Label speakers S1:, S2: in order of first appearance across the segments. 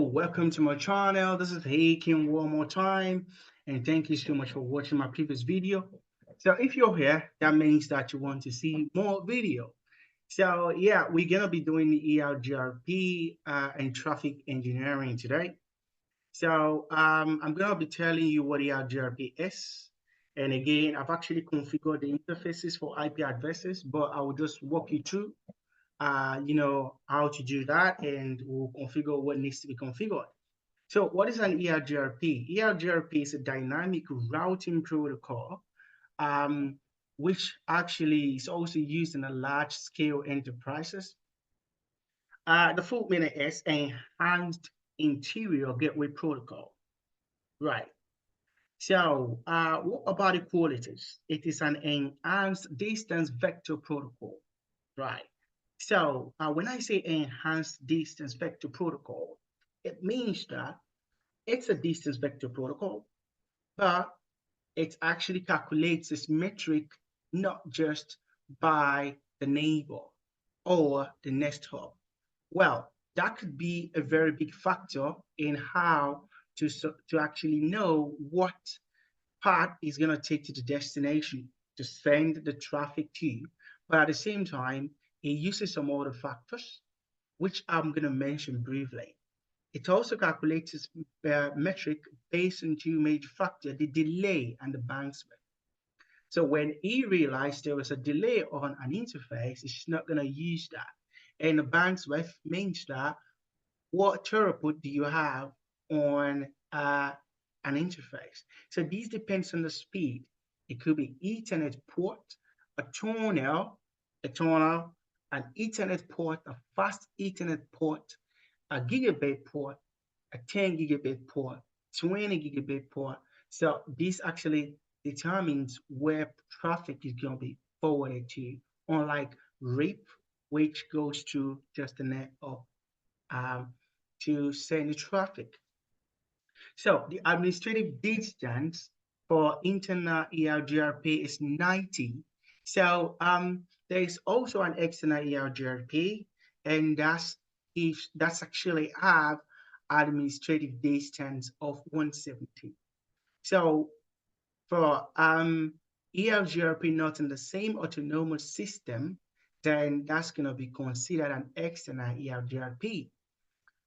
S1: welcome to my channel. This is Hakim one more time, and thank you so much for watching my previous video. So if you're here, that means that you want to see more video. So yeah, we're gonna be doing the EIGRP and traffic engineering today. So I'm gonna be telling you what EIGRP is. And again, I've actually configured the interfaces for IP addresses, but I will just walk you through how to do that, and we'll configure what needs to be configured. So what is an EIGRP? EIGRP is a dynamic routing protocol, which actually is also used in a large scale enterprises. The full meaning is Enhanced Interior Gateway Protocol. Right. So what about the qualities? It is an enhanced distance vector protocol. Right. So when I say enhanced distance vector protocol, it means that it's a distance vector protocol, but it actually calculates this metric not just by the neighbor or the next hub. Well, that could be a very big factor in how to actually know what path is going to take to the destination to send the traffic to. But at the same time, it uses some other factors, which I'm going to mention briefly. It also calculates its metric based on two major factors, the delay and the bandwidth. So when he realized there was a delay on an interface, it's not going to use that. And the bandwidth means that what throughput do you have on an interface? So these depends on the speed. It could be Ethernet port, a tunnel, an Ethernet port, a fast Ethernet port, a gigabit port, a 10 gigabit port, 20 gigabit port. So this actually determines where traffic is going to be forwarded to, unlike RIP, which goes to just the net of to send the traffic. So the administrative distance for internal EIGRP is 90. So there is also an external EIGRP, and that's actually have administrative distance of 170. So for EIGRP not in the same autonomous system, then that's going to be considered an external EIGRP.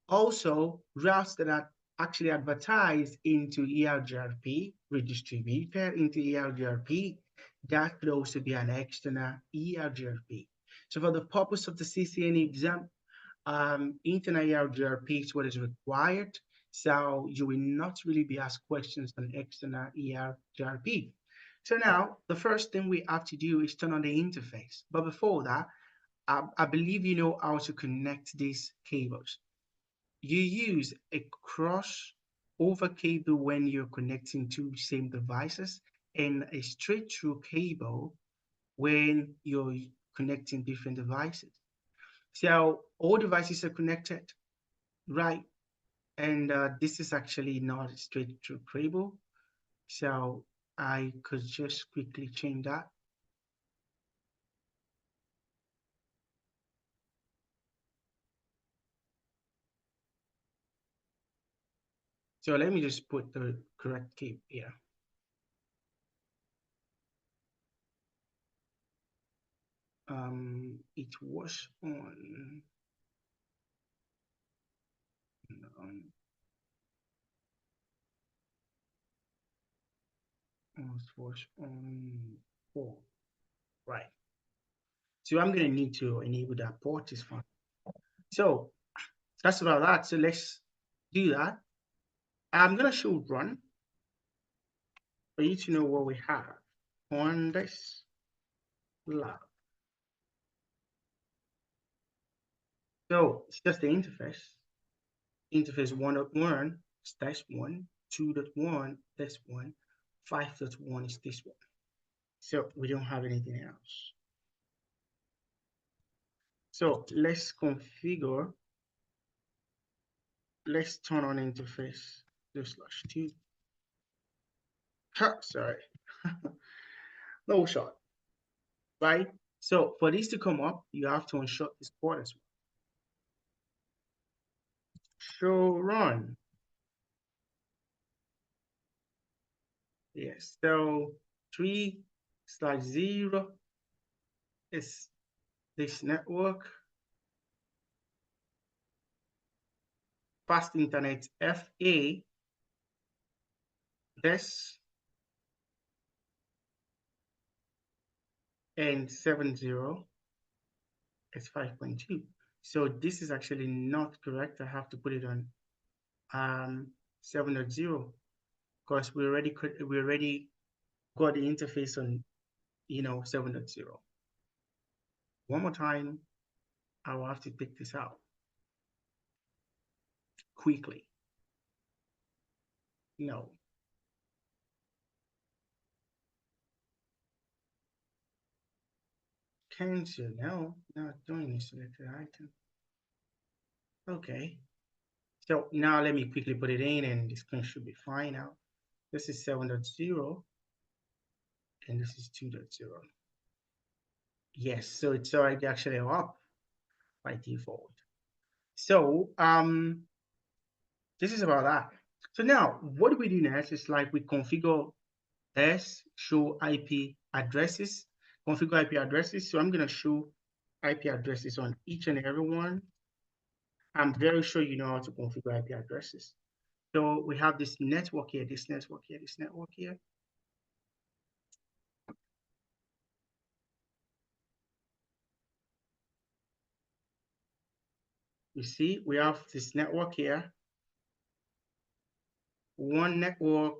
S1: Also, routes that are actually advertised into EIGRP, redistributed into EIGRP, that could also be an external EIGRP. So for the purpose of the CCNA exam, internal EIGRP is what is required. So you will not really be asked questions on external EIGRP. So now the first thing we have to do is turn on the interface. But before that, I believe you know how to connect these cables. You use a crossover cable when you're connecting two same devices, and a straight-through cable when you're connecting different devices. So all devices are connected, right? And this is actually not a straight-through cable. So I could just quickly change that. So let me just put the correct cable here. It was on was on 4, right? So I'm going to need to enable that port is fine. So that's about that. So let's do that. I'm going to show run for you to know what we have on this lab. So it's just the interface. Interface 1.1 is this one, 2.1 this one, 5.1 is this one. So we don't have anything else. So let's configure. Let's turn on interface /2. Sorry, no shot. Right? So for this to come up, you have to unshut this port as well. show run. Yes, so 3/0 is this network. Fast Internet FA, this, and 70 is 5.2. So this is actually not correct. I have to put it on 7.0 because we already got the interface on 7.0. One more time, I will have to pick this out quickly. No. Cancel. No, not doing the selected item. Okay. So now let me quickly put it in and the screen should be fine now. This is 7.0 and this is 2.0. Yes, so it's already actually up by default. So this is about that. So now what do we do next? It's like we configure show IP addresses, configure IP addresses. So I'm gonna show IP addresses on each and every one. I'm very sure you know how to configure IP addresses. So we have this network here, this network here, this network here. You see, we have this network here, one network,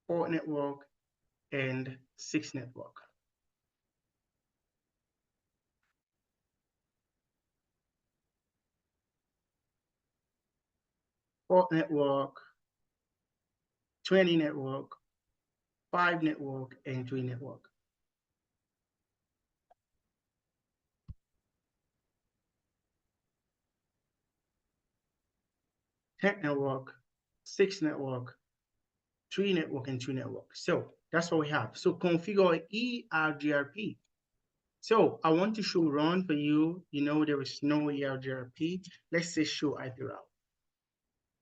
S1: port network, and 6 network. Port network, 20 network, 5 network, and 3 network. Network, 6 network, 3 network, and 2 network. So that's what we have. So configure EIGRP. So I want to show run for you. There is no EIGRP. Let's say show IP route.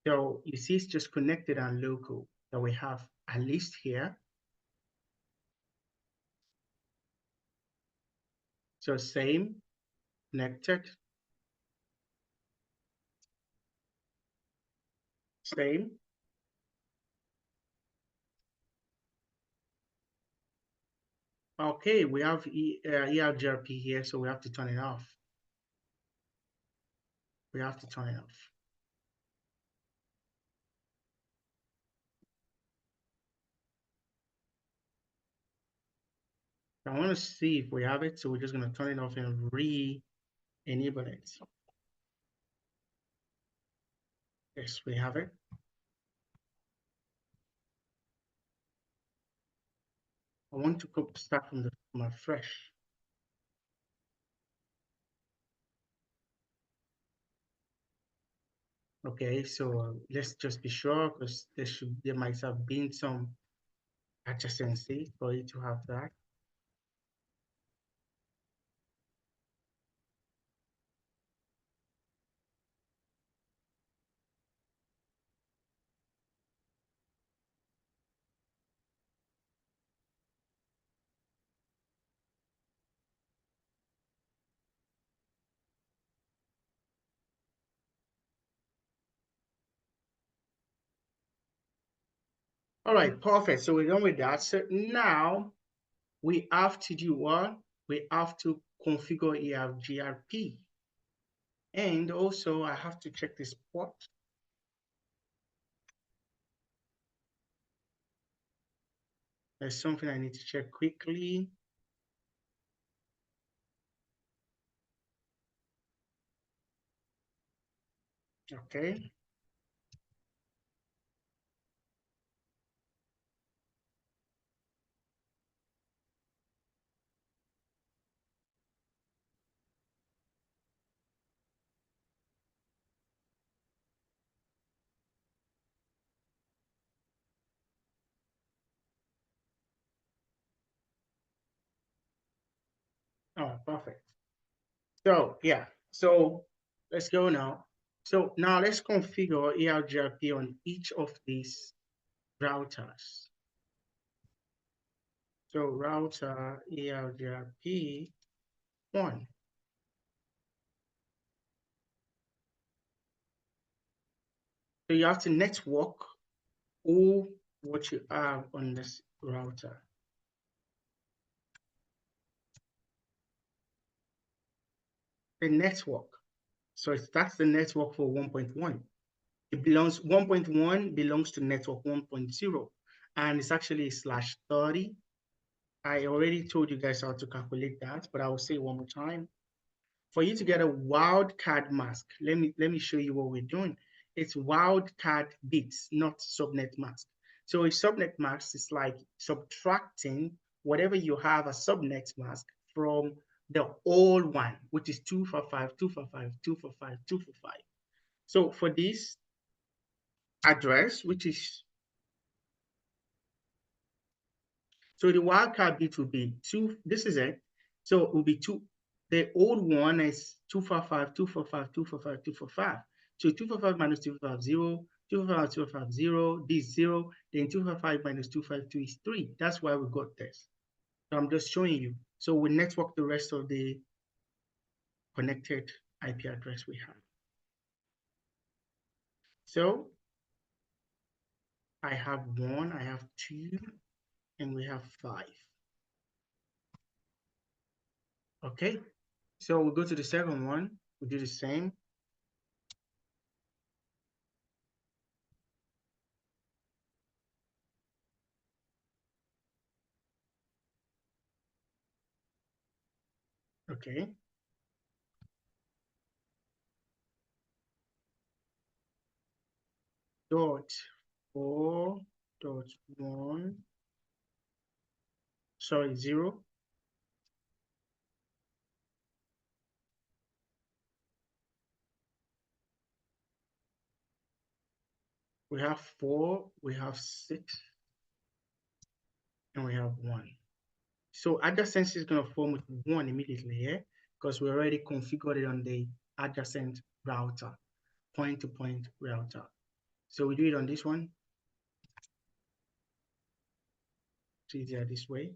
S1: So you see it's just connected and local that we have a list here. So same, connected, same. Okay, we have EIGRP here, so we have to turn it off. We have to turn it off. I want to see if we have it, so we're just going to turn it off and re-enable it. Yes, we have it. I want to start from my fresh. Okay, so let's just be sure because there might have been some adjacency for you to have that. All right, perfect. So we're done with that. So now we have to do what? We have to configure EIGRP. And also I have to check this port. There's something I need to check quickly. Okay. Oh, perfect. So yeah, so let's go now. So now let's configure EIGRP on each of these routers. So router EIGRP 1. So you have to network all what you have on this router. The network. So that's the network for 1.1. It belongs 1.1 belongs to network 1.0, and it's actually /30. I already told you guys how to calculate that, but I will say it one more time. For you to get a wildcard mask, let me show you what we're doing. It's wildcard bits, not subnet mask. So a subnet mask is like subtracting whatever you have a subnet mask from the old one, which is 255, 255, 255, 255. So for this address, which is, so the wildcard bit will be 2, this is it. So it will be 2, the old one is 255, 245, 245, 245. So 255 minus 250, 255, 250, this 0, then 255 minus 252 is 3. That's why we got this. So I'm just showing you. So we network the rest of the connected IP address we have. So I have 1, I have 2, and we have 5. Okay, so we'll go to the second one. We do the same. Okay. Dot 4.1, sorry, 0. We have 4, we have 6, and we have 1. So adjacent is going to form with 1 immediately here because we already configured it on the adjacent router, point-to-point router. So we do it on this one. It's easier this way.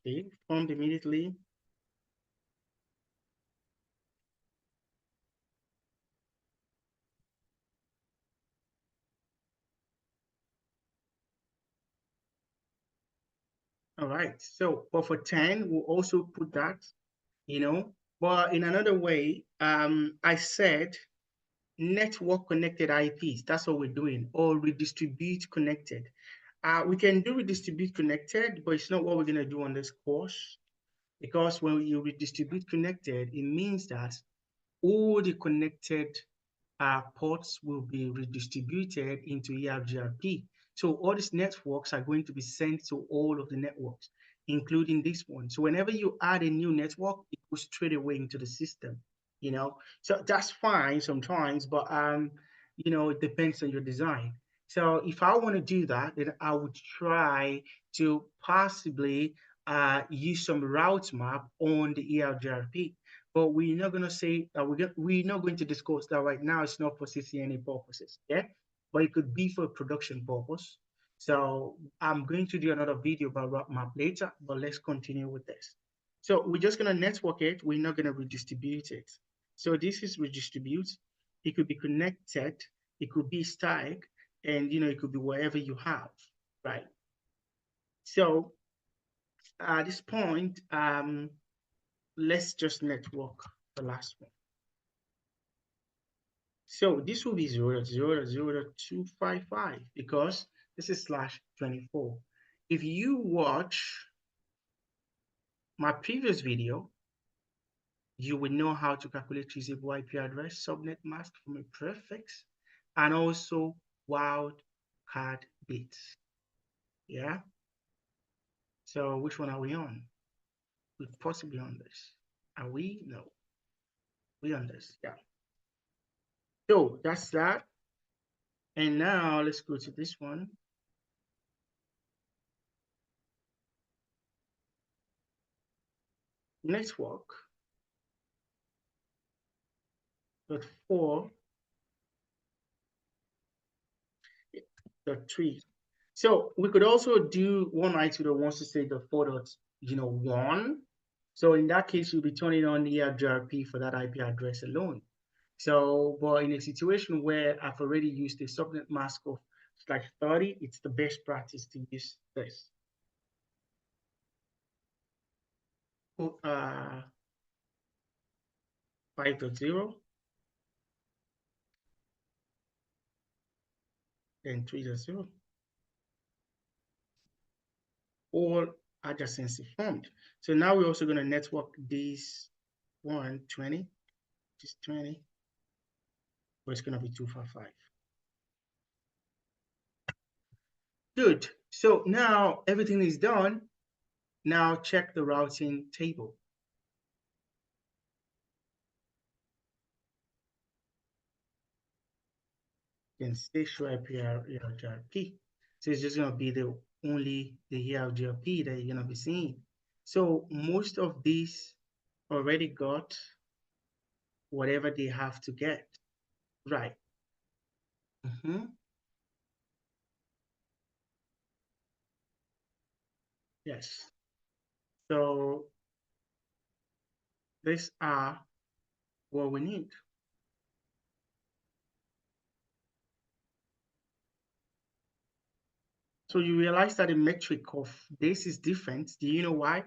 S1: Okay, formed immediately. All right, so but for 10, we'll also put that, but in another way, I said network connected IPs. That's what we're doing, or redistribute connected. We can do redistribute connected, but it's not what we're going to do on this course, because when you redistribute connected, it means that all the connected ports will be redistributed into EIGRP. So all these networks are going to be sent to all of the networks, including this one. So whenever you add a new network, it goes straight away into the system. So that's fine sometimes, but it depends on your design. So if I want to do that, then I would try to possibly use some route map on the EIGRP. But we're not going to say that we're not going to discuss that right now. It's not for CCNA purposes, yeah. But it could be for production purpose. So I'm going to do another video about route map later. But let's continue with this. So we're just going to network it. We're not going to redistribute it. So this is redistribute. It could be connected. It could be static, and it could be wherever you have, right? So at this point, let's just network the last one. So this will be 0.0.0.255 because this is /24. If you watch my previous video, you will know how to calculate usable IP address, subnet mask from a prefix, and also wildcard bits. Yeah. So which one are we on? We're possibly on this. Are we? No. We're on this. Yeah. So that's that. And now let's go to this one. Network. Dot 4.3. So we could also do one IT that wants to say the 4.1. So in that case, you'll be turning on the EIGRP for that IP address alone. So, but in a situation where I've already used a subnet mask of /30, it's the best practice to use this. 5.0, then 3.0. All adjacency formed. So now we're also going to network this 120, just 20, but it's going to be 255. Good. So now everything is done. Now check the routing table. You can say show EIGRP. So it's just going to be the only the EIGRP that you're going to be seeing. So most of these already got whatever they have to get. Right. Yes. So these are what we need. So you realize that the metric of this is different. Do you know why?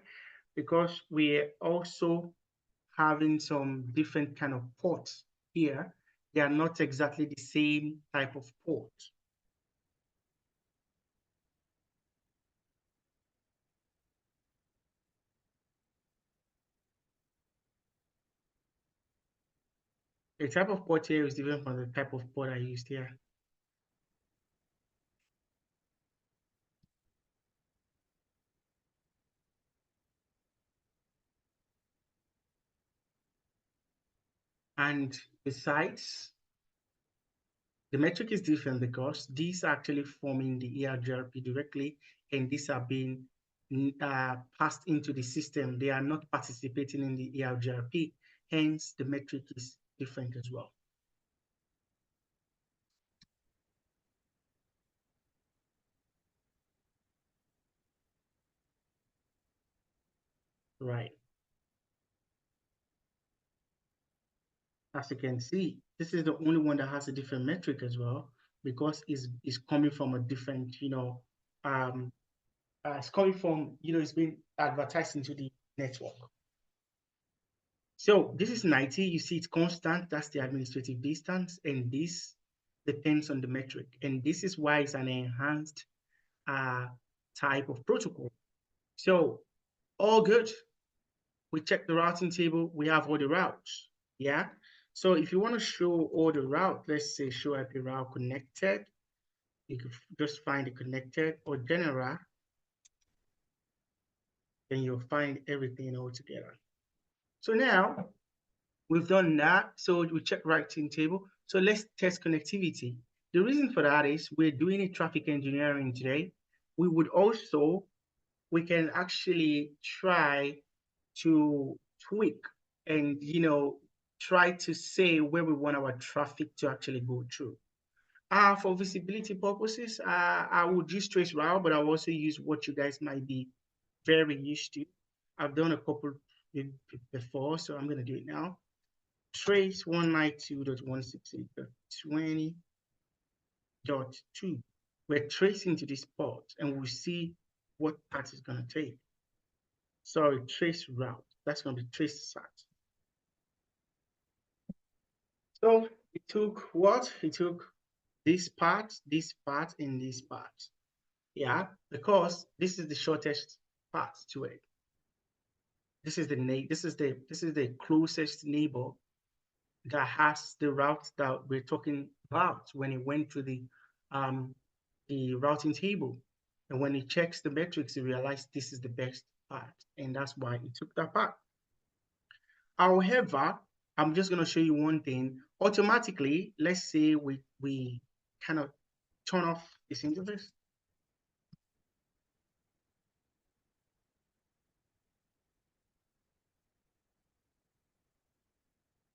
S1: Because we're also having some different kind of ports here. They are not exactly the same type of port. The type of port here is different from the type of port I used here. And besides, the metric is different because these are actually forming the EIGRP directly, and these are being passed into the system. They are not participating in the EIGRP. Hence, the metric is different as well. Right. As you can see, this is the only one that has a different metric as well, because it's coming from a different, it's coming from, it's being advertised into the network. So this is 90, you see it's constant, that's the administrative distance, and this depends on the metric. And this is why it's an enhanced type of protocol. So all good. We check the routing table, we have all the routes, yeah? So if you want to show all the route, let's say show IP route connected, you can just find the connected or general, then you'll find everything all together. So now we've done that. So we check routing table. So let's test connectivity. The reason for that is we're doing a traffic engineering today. We can actually try to tweak and, try to say where we want our traffic to actually go through. For visibility purposes, I would use trace route, but I'll also use what you guys might be very used to. I've done a couple before, so I'm going to do it now. Trace 192.168.20.2. We're tracing to this port, and we'll see what path it's going to take. Sorry, trace route. That's going to be trace sat. So it took what? It took this part, and this part. Yeah, because this is the shortest path to it. This is the closest neighbor that has the route that we're talking about when it went to the routing table. And when it checks the metrics, it realized this is the best part. And that's why it took that part. However, I'm just going to show you one thing. Automatically, let's say we kind of turn off this interface.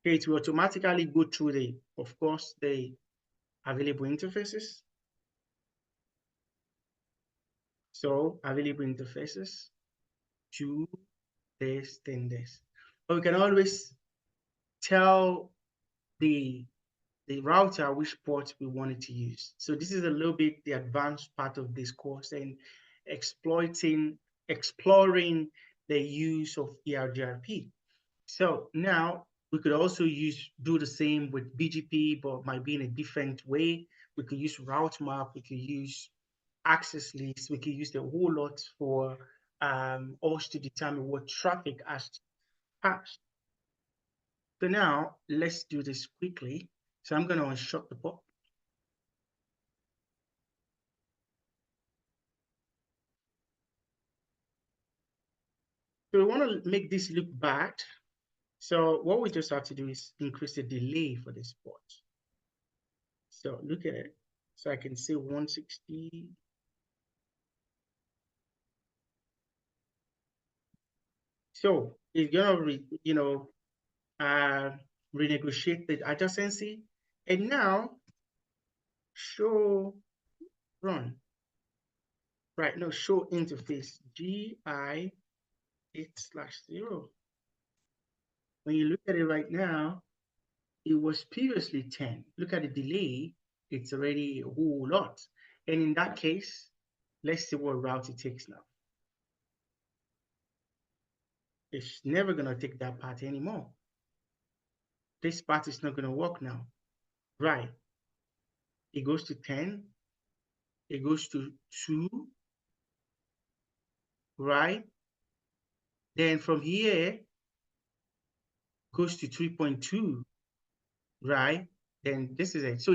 S1: Okay, it will automatically go through the, of course, the available interfaces. So available interfaces to this, then this. But we can always tell the router which port we wanted to use. So this is a little bit the advanced part of this course and exploring the use of EIGRP. So now we could also do the same with BGP, but might be in a different way. We could use route map, we could use access list, we could use the whole lot for us to determine what traffic has to pass. So now let's do this quickly. So I'm going to unshut the port. So we want to make this look bad. So what we just have to do is increase the delay for this port. So look at it. So I can say 160. So it's gonna renegotiate the adjacency, and now show run. Right, no, show interface GI 8/0. When you look at it right now, it was previously 10. Look at the delay, it's already a whole lot. And in that case, let's see what route it takes now. It's never going to take that part anymore. This part is not going to work now. Right. It goes to 10. It goes to 2. Right. Then from here, goes to 3.2. Right. Then this is it. So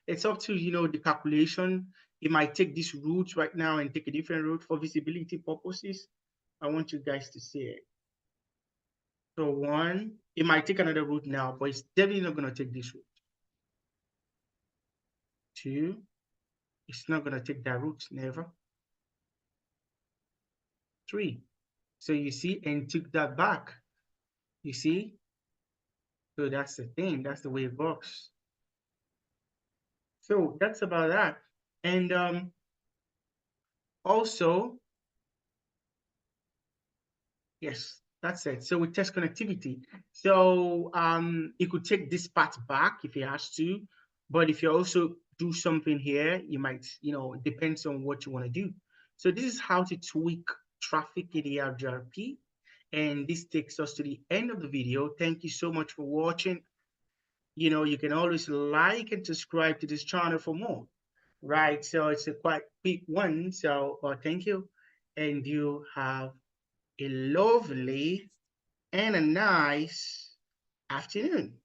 S1: it's up to, the calculation. It might take this route right now and take a different route for visibility purposes. I want you guys to see it. So 1, it might take another route now, but it's definitely not going to take this route. 2, it's not going to take that route, never. 3, so you see, and took that back. You see? So that's the thing. That's the way it works. So that's about that. And also, yes, that's it. So with test connectivity, so it could take this part back if it has to, but if you also do something here, you might, it depends on what you want to do. So this is how to tweak traffic in the EIGRP. And this takes us to the end of the video. Thank you so much for watching. You can always like and subscribe to this channel for more, right? So it's a quite big one. So thank you. And you have a lovely and a nice afternoon.